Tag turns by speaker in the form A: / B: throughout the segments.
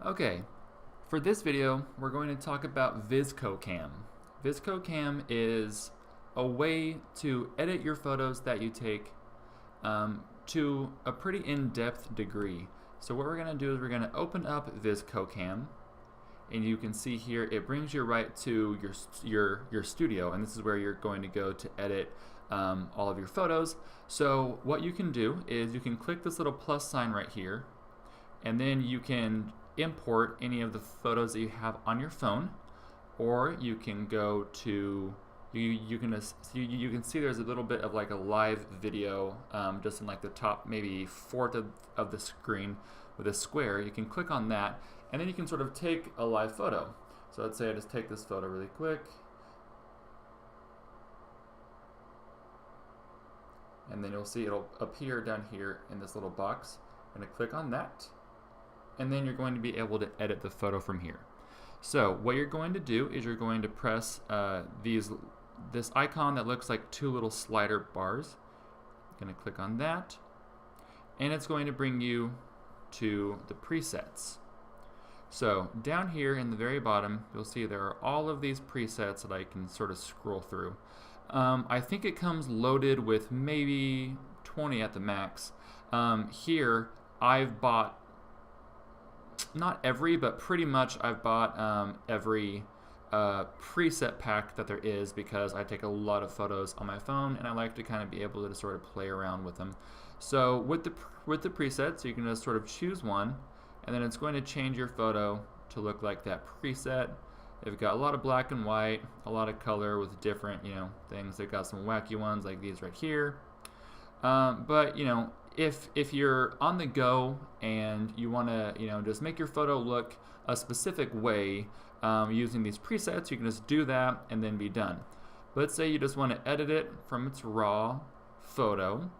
A: Okay, for this video, we're going to talk about VSCO Cam. VSCO Cam is a way to edit your photos that you take to a pretty in-depth degree. So what we're going to do is we're going to open up VSCO Cam, and you can see here it brings you right to your studio, and this is where you're going to go to edit all of your photos. So what you can do is you can click this little plus sign right here, and then you can import any of the photos that you have on your phone, or you can go to you can see there's a little bit of like a live video just in like the top maybe fourth of the screen with a square. You can click on that, and then you can sort of take a live photo. So let's say I just take this photo really quick, and then you'll see it'll appear down here in this little box. I'm going to click on that, and then you're going to be able to edit the photo from here. So what you're going to do is you're going to press this icon that looks like two little slider bars. I'm going to click on that, and it's going to bring you to the presets. So down here in the very bottom, you'll see there are all of these presets that I can sort of scroll through. I think it comes loaded with maybe 20 at the max. Here I've bought not every, but pretty much I've bought every preset pack that there is, because I take a lot of photos on my phone and I like to kind of be able to sort of play around with them. So with the presets, you can just sort of choose one, and then it's going to change your photo to look like that preset. They've got a lot of black and white, a lot of color with different things. They've got some wacky ones like these right here. But if you're on the go and you want to just make your photo look a specific way using these presets, you can just do that and then be done. But let's say you just want to edit it from its raw photo.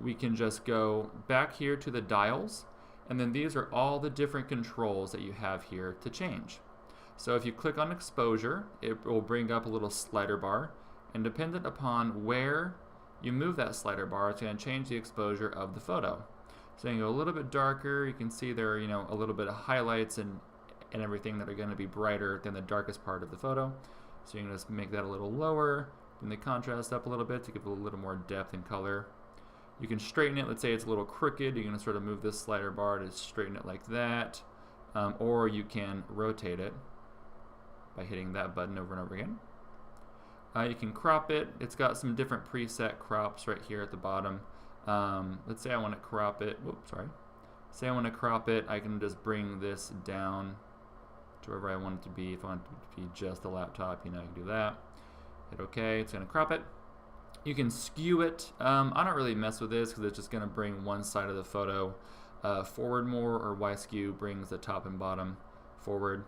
A: We can just go back here to the dials, and then these are all the different controls that you have here to change. So if you click on exposure, it will bring up a little slider bar, and dependent upon where you move that slider bar, it's going to change the exposure of the photo. So you can go a little bit darker. You can see there are a little bit of highlights and everything that are going to be brighter than the darkest part of the photo. So you can just make that a little lower, and the contrast up a little bit to give it a little more depth and color. You can straighten it. Let's say it's a little crooked. You can sort of move this slider bar to straighten it like that, or you can rotate it by hitting that button over and over again. You can crop it. It's got some different preset crops right here at the bottom. Let's say I want to crop it. Whoops, sorry. Say I want to crop it. I can just bring this down to wherever I want it to be. If I want it to be just a laptop, you can do that. Hit OK. It's going to crop it. You can skew it. I don't really mess with this because it's just going to bring one side of the photo forward more, or Y skew brings the top and bottom forward.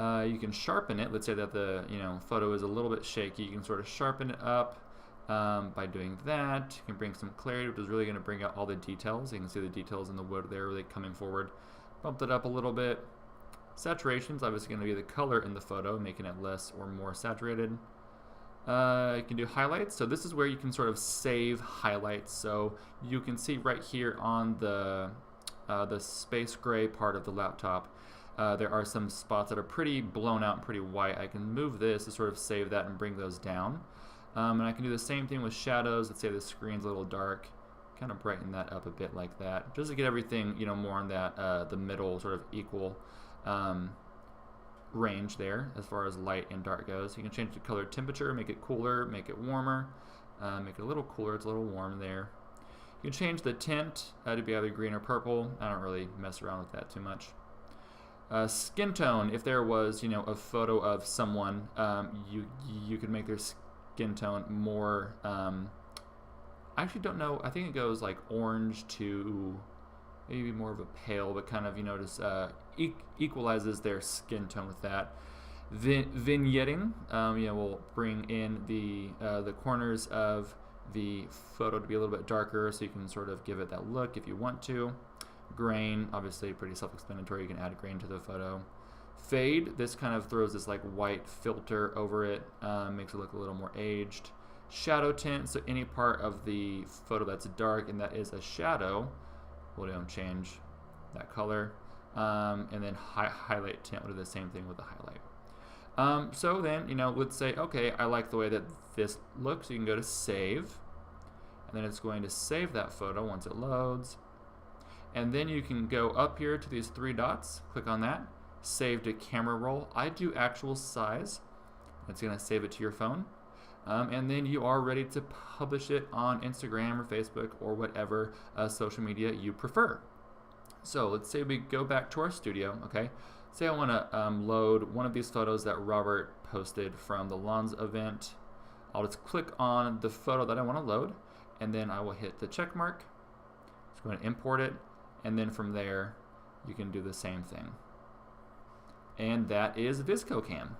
A: You can sharpen it. Let's say that the photo is a little bit shaky. You can sort of sharpen it up by doing that. You can bring some clarity, which is really going to bring out all the details. You can see the details in the wood there really coming forward. Bumped it up a little bit. Saturation is obviously going to be the color in the photo, making it less or more saturated. You can do highlights. So this is where you can sort of save highlights. So you can see right here on the space gray part of the laptop, there are some spots that are pretty blown out and pretty white. I can move this to sort of save that and bring those down. And I can do the same thing with shadows. Let's say the screen's a little dark, kind of brighten that up a bit like that, just to get everything more on that the middle sort of equal range there as far as light and dark goes. You can change the color temperature, make it cooler, make it warmer, make it a little cooler. It's a little warm there. You can change the tint to be either green or purple. I don't really mess around with that too much. Skin tone, if there was a photo of someone, you could make their skin tone more, I actually don't know, I think it goes like orange to maybe more of a pale, but kind of just equalizes their skin tone with that. Vignetting, will bring in the corners of the photo to be a little bit darker, so you can sort of give it that look if you want to. Grain, obviously pretty self-explanatory. You can add grain to the photo. Fade, this kind of throws this like white filter over it, makes it look a little more aged. Shadow tint, so any part of the photo that's dark and that is a shadow, we'll change that color. and then highlight tint will do the same thing with the highlight. So then, let's say, okay, I like the way that this looks. You can go to save, and then it's going to save that photo once it loads. And then you can go up here to these 3 dots, click on that, save to camera roll. I do actual size. It's going to save it to your phone. And then you are ready to publish it on Instagram or Facebook or whatever social media you prefer. So let's say we go back to our studio, okay? Say I want to load one of these photos that Robert posted from the Lawns event. I'll just click on the photo that I want to load, and then I will hit the check mark. It's going to import it, and then from there you can do the same thing. And that is VSCO Cam.